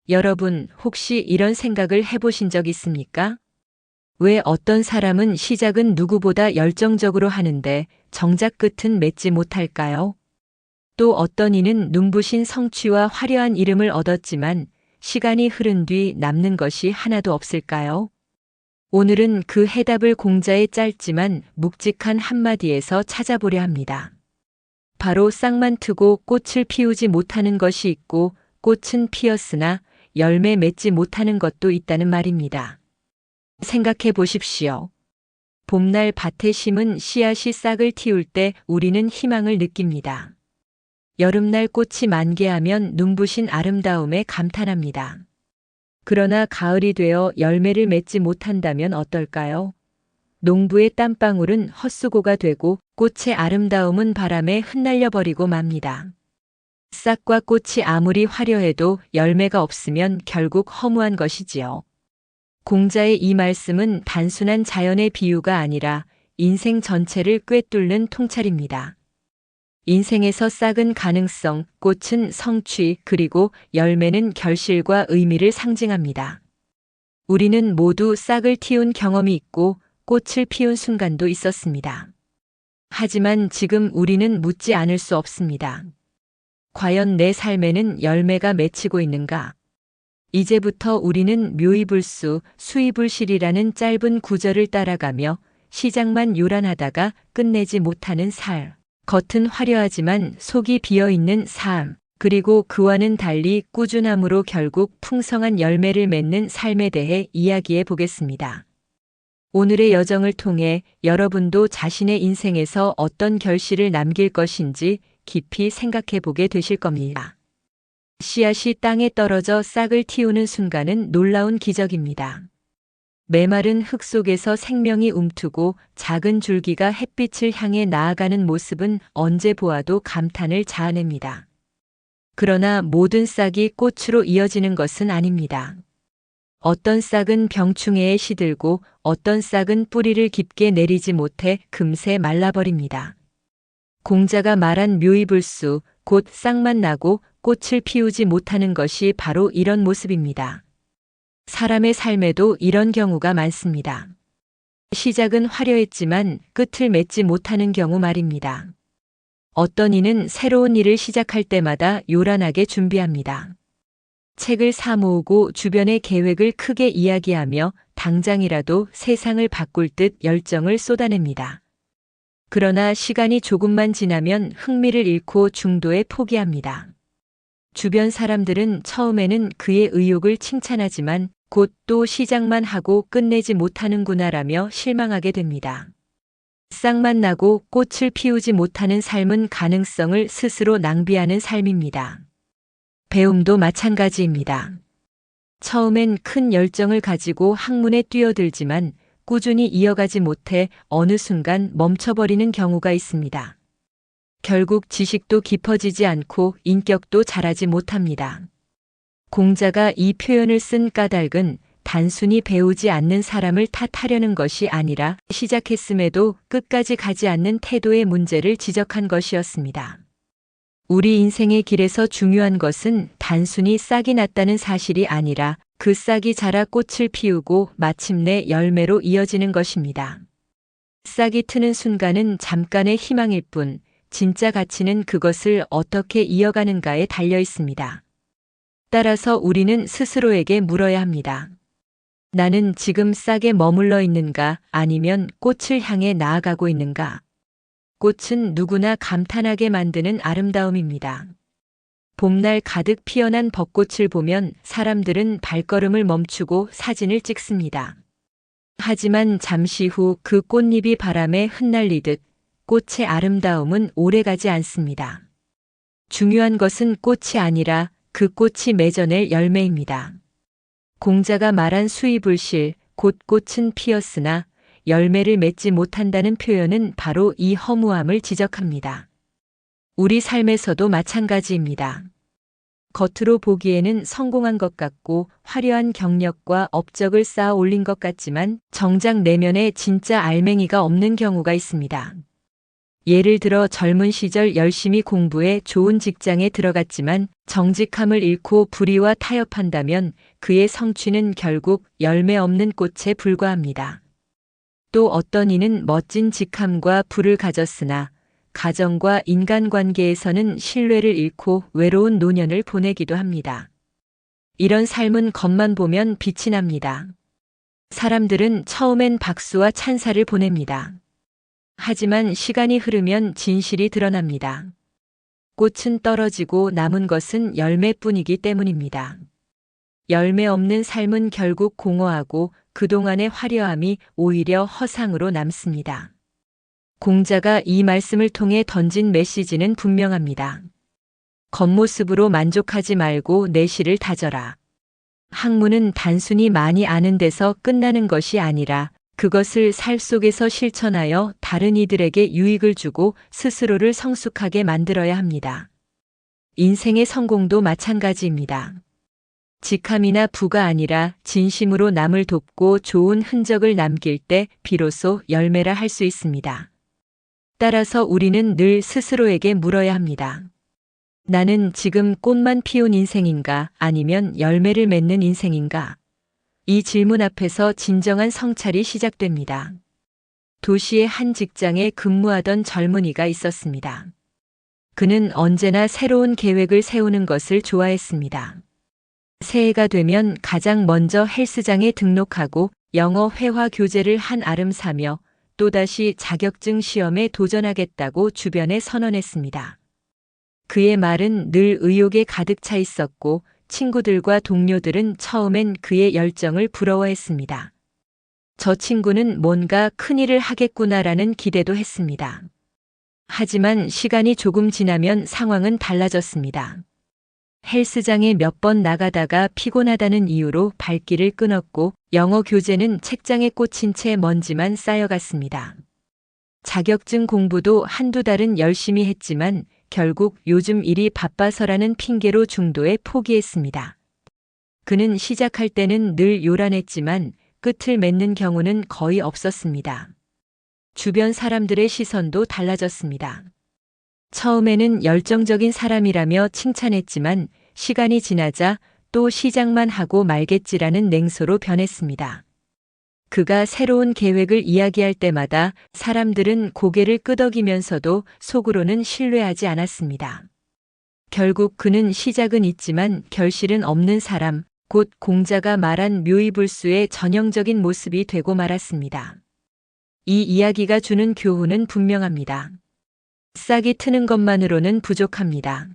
여러분, 혹시 이런 생각을 해보신 적 있습니까? 왜 어떤 사람은 시작은 누구보다 열정적으로 하는데 정작 끝은 맺지 못할까요? 또 어떤 이는 눈부신 성취와 화려한 이름을 얻었지만 시간이 흐른 뒤 남는 것이 하나도 없을까요? 오늘은 그 해답을 공자의 짧지만 묵직한 한마디에서 찾아보려 합니다. 바로 싹만 트고 꽃을 피우지 못하는 것이 있고 꽃은 피었으나 열매 맺지 못하는 것도 있다는 말입니다. 생각해 보십시오. 봄날 밭에 심은 씨앗이 싹을 틔울 때 우리는 희망을 느낍니다. 여름날 꽃이 만개하면 눈부신 아름다움에 감탄합니다. 그러나 가을이 되어 열매를 맺지 못한다면 어떨까요? 농부의 땀방울은 헛수고가 되고 꽃의 아름다움은 바람에 흩날려 버리고 맙니다. 싹과 꽃이 아무리 화려해도 열매가 없으면 결국 허무한 것이지요. 공자의 이 말씀은 단순한 자연의 비유가 아니라 인생 전체를 꿰뚫는 통찰입니다. 인생에서 싹은 가능성, 꽃은 성취, 그리고 열매는 결실과 의미를 상징합니다. 우리는 모두 싹을 틔운 경험이 있고 꽃을 피운 순간도 있었습니다. 하지만 지금 우리는 묻지 않을 수 없습니다. 과연 내 삶에는 열매가 맺히고 있는가? 이제부터 우리는 묘이불수, 수이불실이라는 짧은 구절을 따라가며 시작만 요란하다가 끝내지 못하는 삶, 겉은 화려하지만 속이 비어있는 삶, 그리고 그와는 달리 꾸준함으로 결국 풍성한 열매를 맺는 삶에 대해 이야기해 보겠습니다. 오늘의 여정을 통해 여러분도 자신의 인생에서 어떤 결실을 남길 것인지 깊이 생각해 보게 되실 겁니다. 씨앗이 땅에 떨어져 싹을 틔우는 순간은 놀라운 기적입니다. 메마른 흙 속에서 생명이 움트고 작은 줄기가 햇빛을 향해 나아가는 모습은 언제 보아도 감탄을 자아냅니다. 그러나 모든 싹이 꽃으로 이어지는 것은 아닙니다. 어떤 싹은 병충해에 시들고 어떤 싹은 뿌리를 깊게 내리지 못해 금세 말라버립니다. 공자가 말한 묘이불수, 곧 싹만 나고 꽃을 피우지 못하는 것이 바로 이런 모습입니다. 사람의 삶에도 이런 경우가 많습니다. 시작은 화려했지만 끝을 맺지 못하는 경우 말입니다. 어떤 이는 새로운 일을 시작할 때마다 요란하게 준비합니다. 책을 사 모으고 주변의 계획을 크게 이야기하며 당장이라도 세상을 바꿀 듯 열정을 쏟아냅니다. 그러나 시간이 조금만 지나면 흥미를 잃고 중도에 포기합니다. 주변 사람들은 처음에는 그의 의욕을 칭찬하지만 곧 또 시작만 하고 끝내지 못하는구나라며 실망하게 됩니다. 싹만 나고 꽃을 피우지 못하는 삶은 가능성을 스스로 낭비하는 삶입니다. 배움도 마찬가지입니다. 처음엔 큰 열정을 가지고 학문에 뛰어들지만 꾸준히 이어가지 못해 어느 순간 멈춰버리는 경우가 있습니다. 결국 지식도 깊어지지 않고 인격도 자라지 못합니다. 공자가 이 표현을 쓴 까닭은 단순히 배우지 않는 사람을 탓하려는 것이 아니라 시작했음에도 끝까지 가지 않는 태도의 문제를 지적한 것이었습니다. 우리 인생의 길에서 중요한 것은 단순히 싹이 났다는 사실이 아니라 그 싹이 자라 꽃을 피우고 마침내 열매로 이어지는 것입니다. 싹이 트는 순간은 잠깐의 희망일 뿐 진짜 가치는 그것을 어떻게 이어가는가에 달려 있습니다. 따라서 우리는 스스로에게 물어야 합니다. 나는 지금 싹에 머물러 있는가 아니면 꽃을 향해 나아가고 있는가? 꽃은 누구나 감탄하게 만드는 아름다움입니다. 봄날 가득 피어난 벚꽃을 보면 사람들은 발걸음을 멈추고 사진을 찍습니다. 하지만 잠시 후 그 꽃잎이 바람에 흩날리듯 꽃의 아름다움은 오래가지 않습니다. 중요한 것은 꽃이 아니라 그 꽃이 맺어낼 열매입니다. 공자가 말한 수이불실, 곧 꽃은 피었으나 열매를 맺지 못한다는 표현은 바로 이 허무함을 지적합니다. 우리 삶에서도 마찬가지입니다. 겉으로 보기에는 성공한 것 같고 화려한 경력과 업적을 쌓아 올린 것 같지만 정작 내면에 진짜 알맹이가 없는 경우가 있습니다. 예를 들어 젊은 시절 열심히 공부해 좋은 직장에 들어갔지만 정직함을 잃고 불의와 타협한다면 그의 성취는 결국 열매 없는 꽃에 불과합니다. 또 어떤 이는 멋진 직함과 부를 가졌으나 가정과 인간관계에서는 신뢰를 잃고 외로운 노년을 보내기도 합니다. 이런 삶은 겉만 보면 빛이 납니다. 사람들은 처음엔 박수와 찬사를 보냅니다. 하지만 시간이 흐르면 진실이 드러납니다. 꽃은 떨어지고 남은 것은 열매뿐이기 때문입니다. 열매 없는 삶은 결국 공허하고 그동안의 화려함이 오히려 허상으로 남습니다. 공자가 이 말씀을 통해 던진 메시지는 분명합니다. 겉모습으로 만족하지 말고 내실을 다져라. 학문은 단순히 많이 아는 데서 끝나는 것이 아니라 그것을 살 속에서 실천하여 다른 이들에게 유익을 주고 스스로를 성숙하게 만들어야 합니다. 인생의 성공도 마찬가지입니다. 직함이나 부가 아니라 진심으로 남을 돕고 좋은 흔적을 남길 때 비로소 열매라 할 수 있습니다. 따라서 우리는 늘 스스로에게 물어야 합니다. 나는 지금 꽃만 피운 인생인가 아니면 열매를 맺는 인생인가? 이 질문 앞에서 진정한 성찰이 시작됩니다. 도시의 한 직장에 근무하던 젊은이가 있었습니다. 그는 언제나 새로운 계획을 세우는 것을 좋아했습니다. 새해가 되면 가장 먼저 헬스장에 등록하고 영어 회화 교재를 한 알음 사며 또다시 자격증 시험에 도전하겠다고 주변에 선언했습니다. 그의 말은 늘 의욕에 가득 차 있었고 친구들과 동료들은 처음엔 그의 열정을 부러워했습니다. 저 친구는 뭔가 큰일을 하겠구나라는 기대도 했습니다. 하지만 시간이 조금 지나면 상황은 달라졌습니다. 헬스장에 몇 번 나가다가 피곤하다는 이유로 발길을 끊었고 영어 교재는 책장에 꽂힌 채 먼지만 쌓여갔습니다. 자격증 공부도 한두 달은 열심히 했지만 결국 요즘 일이 바빠서라는 핑계로 중도에 포기했습니다. 그는 시작할 때는 늘 요란했지만 끝을 맺는 경우는 거의 없었습니다. 주변 사람들의 시선도 달라졌습니다. 처음에는 열정적인 사람이라며 칭찬했지만 시간이 지나자 또 시작만 하고 말겠지라는 냉소로 변했습니다. 그가 새로운 계획을 이야기할 때마다 사람들은 고개를 끄덕이면서도 속으로는 신뢰하지 않았습니다. 결국 그는 시작은 있지만 결실은 없는 사람, 곧 공자가 말한 묘이불수의 전형적인 모습이 되고 말았습니다. 이 이야기가 주는 교훈은 분명합니다. 싹이 트는 것만으로는 부족합니다.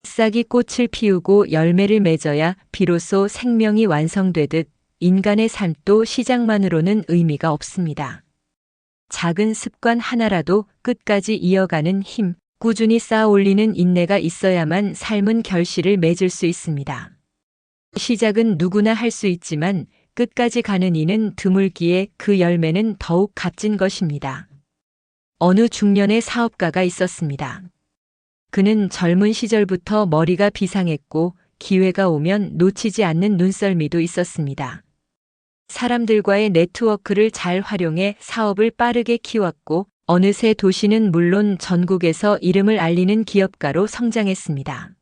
싹이 꽃을 피우고 열매를 맺어야 비로소 생명이 완성되듯 인간의 삶도 시작만으로는 의미가 없습니다. 작은 습관 하나라도 끝까지 이어가는 힘, 꾸준히 쌓아 올리는 인내가 있어야만 삶은 결실을 맺을 수 있습니다. 시작은 누구나 할 수 있지만 끝까지 가는 이는 드물기에 그 열매는 더욱 값진 것입니다. 어느 중년의 사업가가 있었습니다. 그는 젊은 시절부터 머리가 비상했고 기회가 오면 놓치지 않는 눈썰미도 있었습니다. 사람들과의 네트워크를 잘 활용해 사업을 빠르게 키웠고 어느새 도시는 물론 전국에서 이름을 알리는 기업가로 성장했습니다.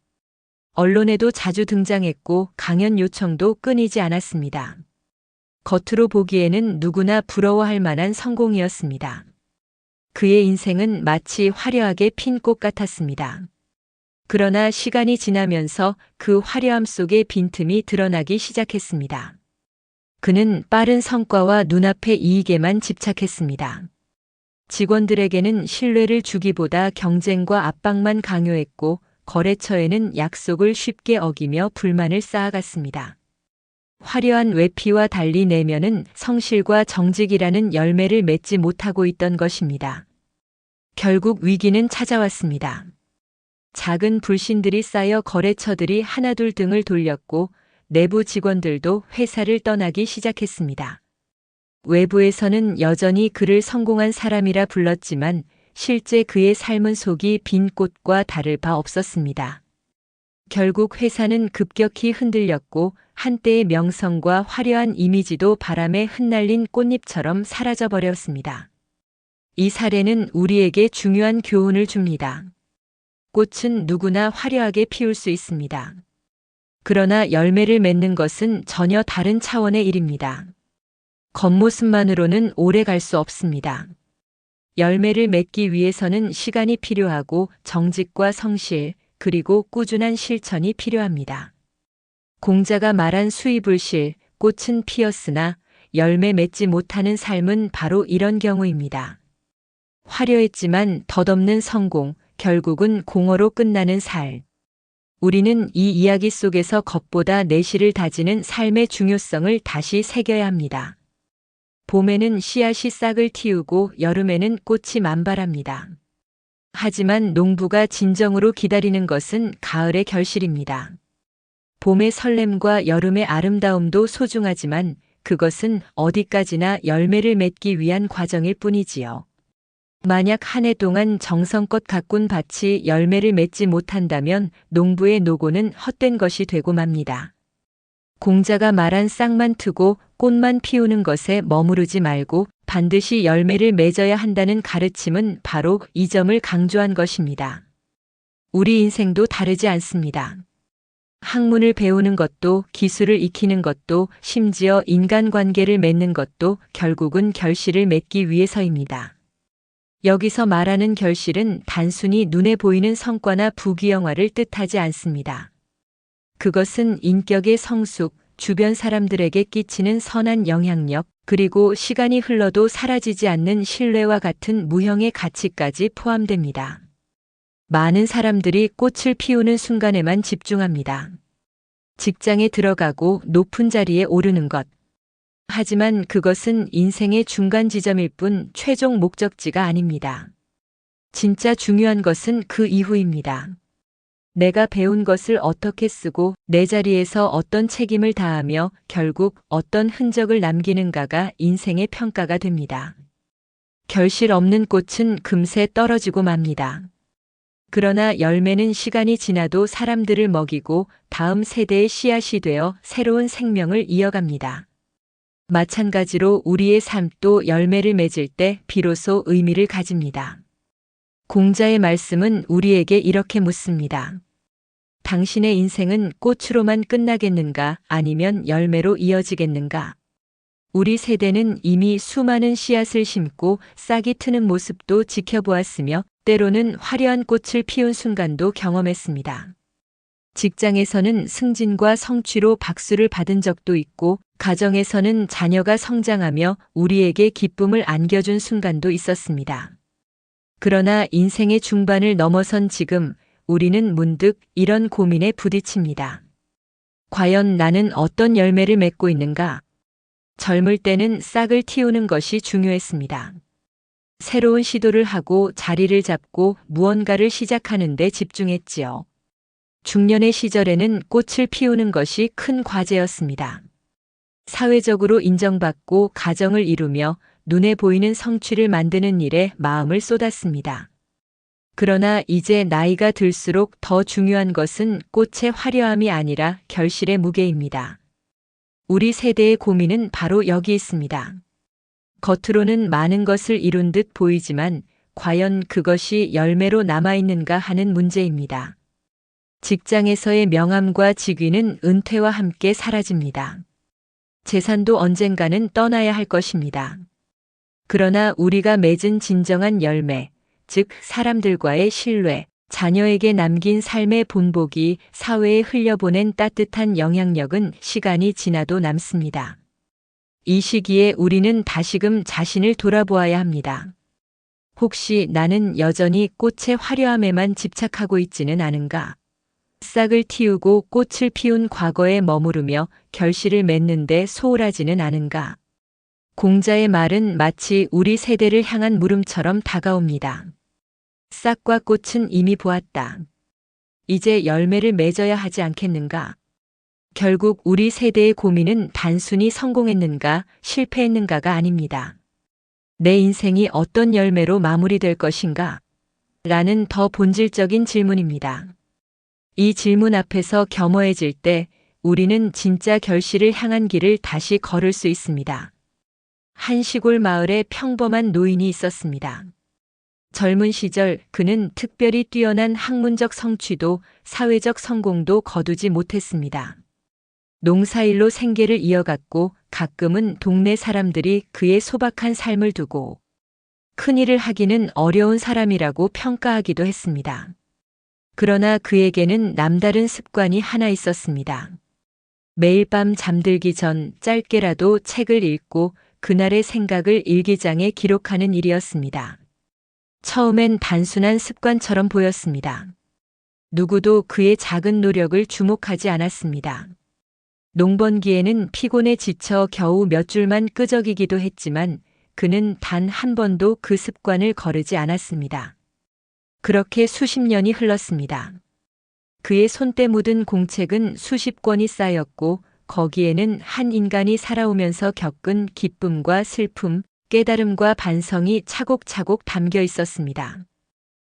언론에도 자주 등장했고 강연 요청도 끊이지 않았습니다. 겉으로 보기에는 누구나 부러워할 만한 성공이었습니다. 그의 인생은 마치 화려하게 핀 꽃 같았습니다. 그러나 시간이 지나면서 그 화려함 속에 빈틈이 드러나기 시작했습니다. 그는 빠른 성과와 눈앞의 이익에만 집착했습니다. 직원들에게는 신뢰를 주기보다 경쟁과 압박만 강요했고 거래처에는 약속을 쉽게 어기며 불만을 쌓아갔습니다. 화려한 외피와 달리 내면은 성실과 정직이라는 열매를 맺지 못하고 있던 것입니다. 결국 위기는 찾아왔습니다. 작은 불신들이 쌓여 거래처들이 하나둘 등을 돌렸고 내부 직원들도 회사를 떠나기 시작했습니다. 외부에서는 여전히 그를 성공한 사람이라 불렀지만 실제 그의 삶은 속이 빈 꽃과 다를 바 없었습니다. 결국 회사는 급격히 흔들렸고 한때의 명성과 화려한 이미지도 바람에 흩날린 꽃잎처럼 사라져버렸습니다. 이 사례는 우리에게 중요한 교훈을 줍니다. 꽃은 누구나 화려하게 피울 수 있습니다. 그러나 열매를 맺는 것은 전혀 다른 차원의 일입니다. 겉모습만으로는 오래 갈 수 없습니다. 열매를 맺기 위해서는 시간이 필요하고 정직과 성실, 그리고 꾸준한 실천이 필요합니다. 공자가 말한 수의불실, 꽃은 피었으나 열매 맺지 못하는 삶은 바로 이런 경우입니다. 화려했지만 덧없는 성공, 결국은 공허로 끝나는 삶. 우리는 이 이야기 속에서 겉보다 내실을 다지는 삶의 중요성을 다시 새겨야 합니다. 봄에는 씨앗이 싹을 틔우고 여름에는 꽃이 만발합니다. 하지만 농부가 진정으로 기다리는 것은 가을의 결실입니다. 봄의 설렘과 여름의 아름다움도 소중하지만 그것은 어디까지나 열매를 맺기 위한 과정일 뿐이지요. 만약 한 해 동안 정성껏 가꾼 밭이 열매를 맺지 못한다면 농부의 노고는 헛된 것이 되고 맙니다. 공자가 말한 싹만 트고 꽃만 피우는 것에 머무르지 말고 반드시 열매를 맺어야 한다는 가르침은 바로 이 점을 강조한 것입니다. 우리 인생도 다르지 않습니다. 학문을 배우는 것도 기술을 익히는 것도 심지어 인간관계를 맺는 것도 결국은 결실을 맺기 위해서입니다. 여기서 말하는 결실은 단순히 눈에 보이는 성과나 부귀영화를 뜻하지 않습니다. 그것은 인격의 성숙, 주변 사람들에게 끼치는 선한 영향력, 그리고 시간이 흘러도 사라지지 않는 신뢰와 같은 무형의 가치까지 포함됩니다. 많은 사람들이 꽃을 피우는 순간에만 집중합니다. 직장에 들어가고 높은 자리에 오르는 것. 하지만 그것은 인생의 중간 지점일 뿐 최종 목적지가 아닙니다. 진짜 중요한 것은 그 이후입니다. 내가 배운 것을 어떻게 쓰고 내 자리에서 어떤 책임을 다하며 결국 어떤 흔적을 남기는가가 인생의 평가가 됩니다. 결실 없는 꽃은 금세 떨어지고 맙니다. 그러나 열매는 시간이 지나도 사람들을 먹이고 다음 세대의 씨앗이 되어 새로운 생명을 이어갑니다. 마찬가지로 우리의 삶도 열매를 맺을 때 비로소 의미를 가집니다. 공자의 말씀은 우리에게 이렇게 묻습니다. 당신의 인생은 꽃으로만 끝나겠는가 아니면 열매로 이어지겠는가? 우리 세대는 이미 수많은 씨앗을 심고 싹이 트는 모습도 지켜보았으며 때로는 화려한 꽃을 피운 순간도 경험했습니다. 직장에서는 승진과 성취로 박수를 받은 적도 있고 가정에서는 자녀가 성장하며 우리에게 기쁨을 안겨준 순간도 있었습니다. 그러나 인생의 중반을 넘어선 지금 우리는 문득 이런 고민에 부딪힙니다. 과연 나는 어떤 열매를 맺고 있는가? 젊을 때는 싹을 틔우는 것이 중요했습니다. 새로운 시도를 하고 자리를 잡고 무언가를 시작하는 데 집중했지요. 중년의 시절에는 꽃을 피우는 것이 큰 과제였습니다. 사회적으로 인정받고 가정을 이루며 눈에 보이는 성취를 만드는 일에 마음을 쏟았습니다. 그러나 이제 나이가 들수록 더 중요한 것은 꽃의 화려함이 아니라 결실의 무게입니다. 우리 세대의 고민은 바로 여기 있습니다. 겉으로는 많은 것을 이룬 듯 보이지만 과연 그것이 열매로 남아있는가 하는 문제입니다. 직장에서의 명함과 직위는 은퇴와 함께 사라집니다. 재산도 언젠가는 떠나야 할 것입니다. 그러나 우리가 맺은 진정한 열매, 즉 사람들과의 신뢰, 자녀에게 남긴 삶의 본보기, 사회에 흘려보낸 따뜻한 영향력은 시간이 지나도 남습니다. 이 시기에 우리는 다시금 자신을 돌아보아야 합니다. 혹시 나는 여전히 꽃의 화려함에만 집착하고 있지는 않은가? 싹을 틔우고 꽃을 피운 과거에 머무르며 결실을 맺는데 소홀하지는 않은가? 공자의 말은 마치 우리 세대를 향한 물음처럼 다가옵니다. 싹과 꽃은 이미 보았다. 이제 열매를 맺어야 하지 않겠는가? 결국 우리 세대의 고민은 단순히 성공했는가, 실패했는가가 아닙니다. 내 인생이 어떤 열매로 마무리될 것인가? 라는 더 본질적인 질문입니다. 이 질문 앞에서 겸허해질 때 우리는 진짜 결실을 향한 길을 다시 걸을 수 있습니다. 한 시골 마을에 평범한 노인이 있었습니다. 젊은 시절 그는 특별히 뛰어난 학문적 성취도 사회적 성공도 거두지 못했습니다. 농사일로 생계를 이어갔고 가끔은 동네 사람들이 그의 소박한 삶을 두고 큰일을 하기는 어려운 사람이라고 평가하기도 했습니다. 그러나 그에게는 남다른 습관이 하나 있었습니다. 매일 밤 잠들기 전 짧게라도 책을 읽고 그날의 생각을 일기장에 기록하는 일이었습니다. 처음엔 단순한 습관처럼 보였습니다. 누구도 그의 작은 노력을 주목하지 않았습니다. 농번기에는 피곤에 지쳐 겨우 몇 줄만 끄적이기도 했지만 그는 단 한 번도 그 습관을 거르지 않았습니다. 그렇게 수십 년이 흘렀습니다. 그의 손때 묻은 공책은 수십 권이 쌓였고 거기에는 한 인간이 살아오면서 겪은 기쁨과 슬픔, 깨달음과 반성이 차곡차곡 담겨 있었습니다.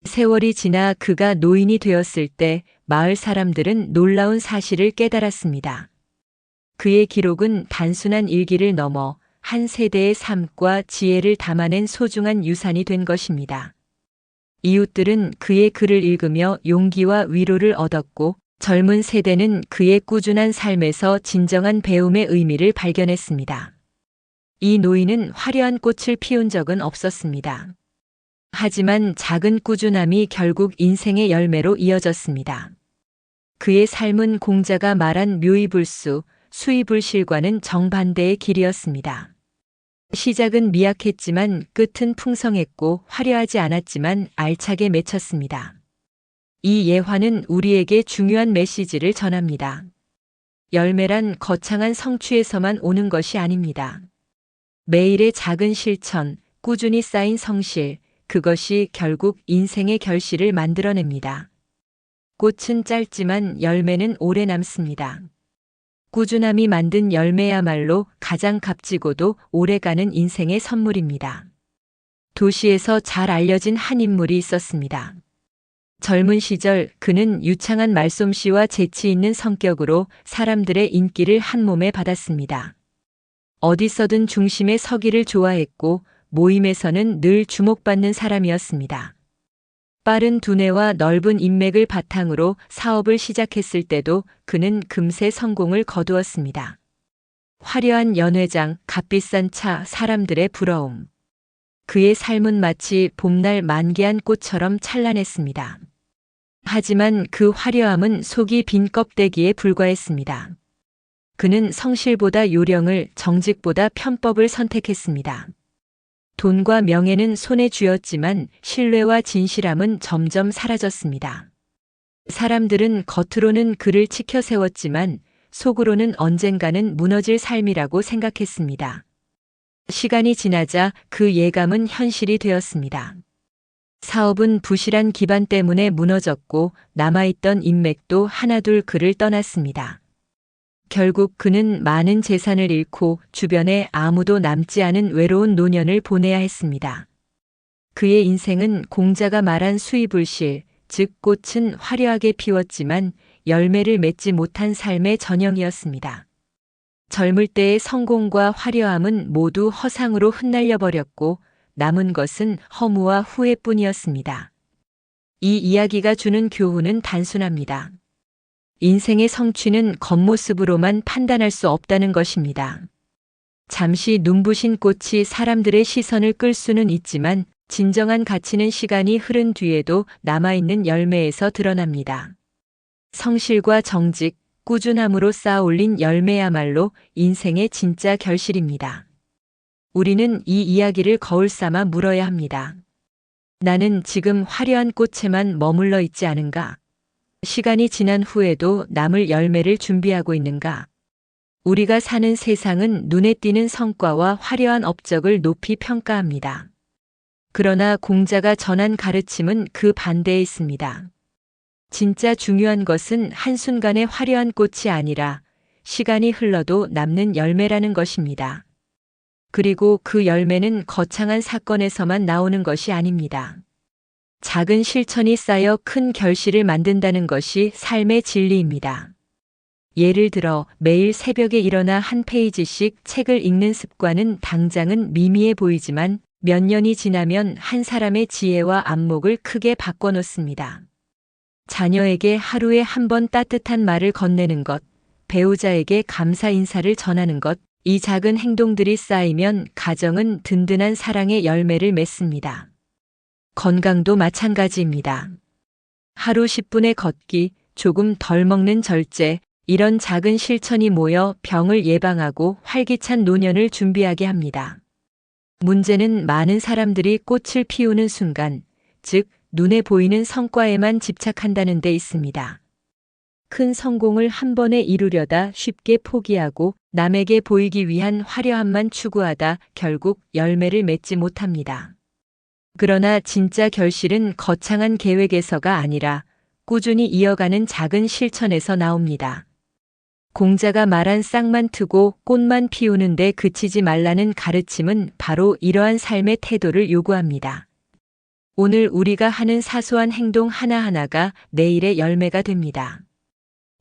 세월이 지나 그가 노인이 되었을 때 마을 사람들은 놀라운 사실을 깨달았습니다. 그의 기록은 단순한 일기를 넘어 한 세대의 삶과 지혜를 담아낸 소중한 유산이 된 것입니다. 이웃들은 그의 글을 읽으며 용기와 위로를 얻었고 젊은 세대는 그의 꾸준한 삶에서 진정한 배움의 의미를 발견했습니다. 이 노인은 화려한 꽃을 피운 적은 없었습니다. 하지만 작은 꾸준함이 결국 인생의 열매로 이어졌습니다. 그의 삶은 공자가 말한 묘이불수, 수이불실과는 정반대의 길이었습니다. 시작은 미약했지만 끝은 풍성했고 화려하지 않았지만 알차게 맺혔습니다. 이 예화는 우리에게 중요한 메시지를 전합니다. 열매란 거창한 성취에서만 오는 것이 아닙니다. 매일의 작은 실천, 꾸준히 쌓인 성실, 그것이 결국 인생의 결실을 만들어냅니다. 꽃은 짧지만 열매는 오래 남습니다. 꾸준함이 만든 열매야말로 가장 값지고도 오래가는 인생의 선물입니다. 도시에서 잘 알려진 한 인물이 있었습니다. 젊은 시절 그는 유창한 말솜씨와 재치 있는 성격으로 사람들의 인기를 한 몸에 받았습니다. 어디서든 중심에 서기를 좋아했고 모임에서는 늘 주목받는 사람이었습니다. 빠른 두뇌와 넓은 인맥을 바탕으로 사업을 시작했을 때도 그는 금세 성공을 거두었습니다. 화려한 연회장, 값비싼 차, 사람들의 부러움. 그의 삶은 마치 봄날 만개한 꽃처럼 찬란했습니다. 하지만 그 화려함은 속이 빈 껍데기에 불과했습니다. 그는 성실보다 요령을, 정직보다 편법을 선택했습니다. 돈과 명예는 손에 쥐었지만 신뢰와 진실함은 점점 사라졌습니다. 사람들은 겉으로는 그를 치켜 세웠지만 속으로는 언젠가는 무너질 삶이라고 생각했습니다. 시간이 지나자 그 예감은 현실이 되었습니다. 사업은 부실한 기반 때문에 무너졌고 남아있던 인맥도 하나둘 그를 떠났습니다. 결국 그는 많은 재산을 잃고 주변에 아무도 남지 않은 외로운 노년을 보내야 했습니다. 그의 인생은 공자가 말한 수이불실, 즉 꽃은 화려하게 피웠지만 열매를 맺지 못한 삶의 전형이었습니다. 젊을 때의 성공과 화려함은 모두 허상으로 흩날려 버렸고 남은 것은 허무와 후회뿐이었습니다. 이 이야기가 주는 교훈은 단순합니다. 인생의 성취는 겉모습으로만 판단할 수 없다는 것입니다. 잠시 눈부신 꽃이 사람들의 시선을 끌 수는 있지만 진정한 가치는 시간이 흐른 뒤에도 남아있는 열매에서 드러납니다. 성실과 정직, 꾸준함으로 쌓아 올린 열매야말로 인생의 진짜 결실입니다. 우리는 이 이야기를 거울 삼아 물어야 합니다. 나는 지금 화려한 꽃에만 머물러 있지 않은가? 시간이 지난 후에도 남을 열매를 준비하고 있는가? 우리가 사는 세상은 눈에 띄는 성과와 화려한 업적을 높이 평가합니다. 그러나 공자가 전한 가르침은 그 반대에 있습니다. 진짜 중요한 것은 한순간의 화려한 꽃이 아니라 시간이 흘러도 남는 열매라는 것입니다. 그리고 그 열매는 거창한 사건에서만 나오는 것이 아닙니다. 작은 실천이 쌓여 큰 결실을 만든다는 것이 삶의 진리입니다. 예를 들어 매일 새벽에 일어나 한 페이지씩 책을 읽는 습관은 당장은 미미해 보이지만 몇 년이 지나면 한 사람의 지혜와 안목을 크게 바꿔놓습니다. 자녀에게 하루에 한 번 따뜻한 말을 건네는 것, 배우자에게 감사 인사를 전하는 것, 이 작은 행동들이 쌓이면 가정은 든든한 사랑의 열매를 맺습니다. 건강도 마찬가지입니다. 하루 10분의 걷기, 조금 덜 먹는 절제, 이런 작은 실천이 모여 병을 예방하고 활기찬 노년을 준비하게 합니다. 문제는 많은 사람들이 꽃을 피우는 순간, 즉, 눈에 보이는 성과에만 집착한다는 데 있습니다. 큰 성공을 한 번에 이루려다 쉽게 포기하고 남에게 보이기 위한 화려함만 추구하다 결국 열매를 맺지 못합니다. 그러나 진짜 결실은 거창한 계획에서가 아니라 꾸준히 이어가는 작은 실천에서 나옵니다. 공자가 말한 싹만 트고 꽃만 피우는데 그치지 말라는 가르침은 바로 이러한 삶의 태도를 요구합니다. 오늘 우리가 하는 사소한 행동 하나하나가 내일의 열매가 됩니다.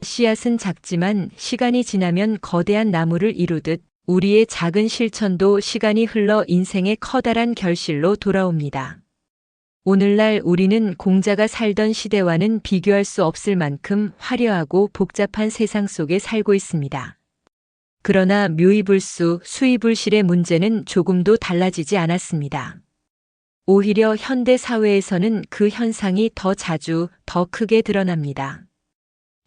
씨앗은 작지만 시간이 지나면 거대한 나무를 이루듯 우리의 작은 실천도 시간이 흘러 인생의 커다란 결실로 돌아옵니다. 오늘날 우리는 공자가 살던 시대와는 비교할 수 없을 만큼 화려하고 복잡한 세상 속에 살고 있습니다. 그러나 묘이불수, 수이불실의 문제는 조금도 달라지지 않았습니다. 오히려 현대 사회에서는 그 현상이 더 자주, 더 크게 드러납니다.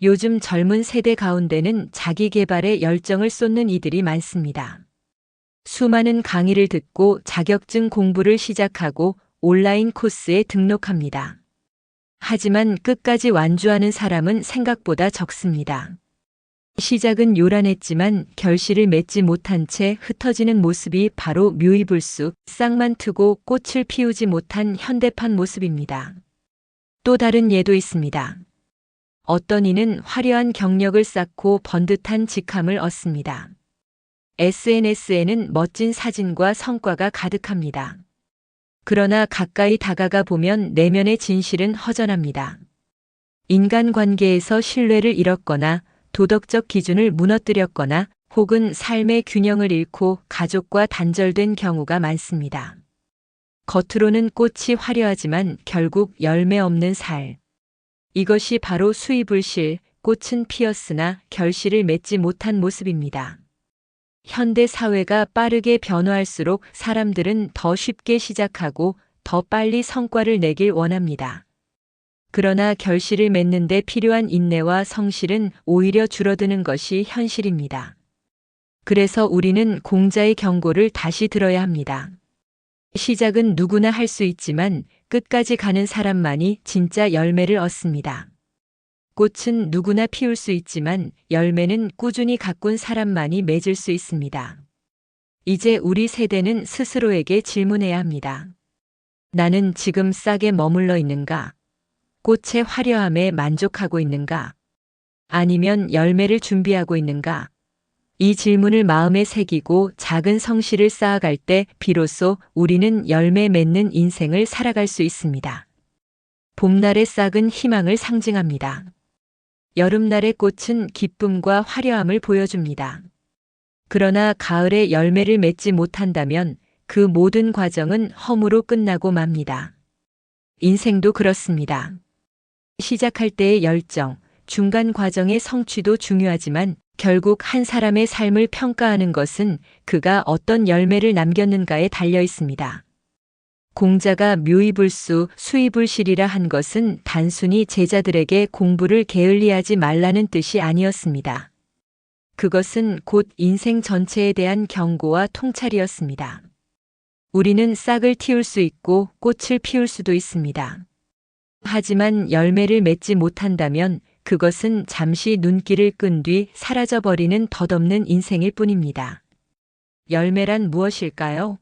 요즘 젊은 세대 가운데는 자기 개발에 열정을 쏟는 이들이 많습니다. 수많은 강의를 듣고 자격증 공부를 시작하고 온라인 코스에 등록합니다. 하지만 끝까지 완주하는 사람은 생각보다 적습니다. 시작은 요란했지만 결실을 맺지 못한 채 흩어지는 모습이 바로 묘이불수, 싹만 트고 꽃을 피우지 못한 현대판 모습입니다. 또 다른 예도 있습니다. 어떤 이는 화려한 경력을 쌓고 번듯한 직함을 얻습니다. SNS에는 멋진 사진과 성과가 가득합니다. 그러나 가까이 다가가 보면 내면의 진실은 허전합니다. 인간관계에서 신뢰를 잃었거나 도덕적 기준을 무너뜨렸거나 혹은 삶의 균형을 잃고 가족과 단절된 경우가 많습니다. 겉으로는 꽃이 화려하지만 결국 열매 없는 살. 이것이 바로 수이불실, 꽃은 피었으나 결실을 맺지 못한 모습입니다. 현대 사회가 빠르게 변화할수록 사람들은 더 쉽게 시작하고 더 빨리 성과를 내길 원합니다. 그러나 결실을 맺는 데 필요한 인내와 성실은 오히려 줄어드는 것이 현실입니다. 그래서 우리는 공자의 경고를 다시 들어야 합니다. 시작은 누구나 할 수 있지만 끝까지 가는 사람만이 진짜 열매를 얻습니다. 꽃은 누구나 피울 수 있지만 열매는 꾸준히 가꾼 사람만이 맺을 수 있습니다. 이제 우리 세대는 스스로에게 질문해야 합니다. 나는 지금 싹에 머물러 있는가? 꽃의 화려함에 만족하고 있는가? 아니면 열매를 준비하고 있는가? 이 질문을 마음에 새기고 작은 성실을 쌓아갈 때 비로소 우리는 열매 맺는 인생을 살아갈 수 있습니다. 봄날의 싹은 희망을 상징합니다. 여름날의 꽃은 기쁨과 화려함을 보여줍니다. 그러나 가을에 열매를 맺지 못한다면 그 모든 과정은 허무로 끝나고 맙니다. 인생도 그렇습니다. 시작할 때의 열정, 중간 과정의 성취도 중요하지만 결국 한 사람의 삶을 평가하는 것은 그가 어떤 열매를 남겼는가에 달려 있습니다. 공자가 묘이불수, 수이불실이라 한 것은 단순히 제자들에게 공부를 게을리하지 말라는 뜻이 아니었습니다. 그것은 곧 인생 전체에 대한 경고와 통찰이었습니다. 우리는 싹을 틔울 수 있고 꽃을 피울 수도 있습니다. 하지만 열매를 맺지 못한다면 그것은 잠시 눈길을 끈 뒤 사라져버리는 덧없는 인생일 뿐입니다. 열매란 무엇일까요?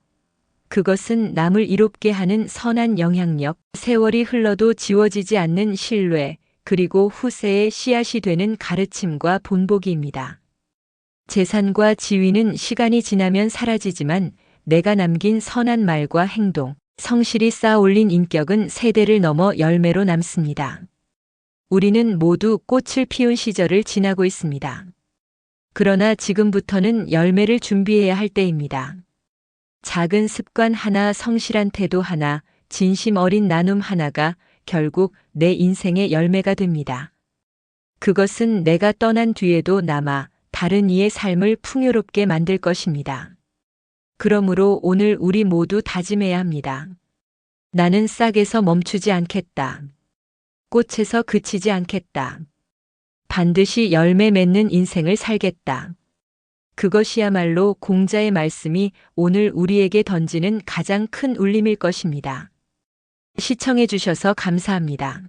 그것은 남을 이롭게 하는 선한 영향력, 세월이 흘러도 지워지지 않는 신뢰, 그리고 후세의 씨앗이 되는 가르침과 본보기입니다. 재산과 지위는 시간이 지나면 사라지지만 내가 남긴 선한 말과 행동, 성실히 쌓아 올린 인격은 세대를 넘어 열매로 남습니다. 우리는 모두 꽃을 피운 시절을 지나고 있습니다. 그러나 지금부터는 열매를 준비해야 할 때입니다. 작은 습관 하나, 성실한 태도 하나, 진심 어린 나눔 하나가 결국 내 인생의 열매가 됩니다. 그것은 내가 떠난 뒤에도 남아 다른 이의 삶을 풍요롭게 만들 것입니다. 그러므로 오늘 우리 모두 다짐해야 합니다. 나는 싹에서 멈추지 않겠다. 꽃에서 그치지 않겠다. 반드시 열매 맺는 인생을 살겠다. 그것이야말로 공자의 말씀이 오늘 우리에게 던지는 가장 큰 울림일 것입니다. 시청해 주셔서 감사합니다.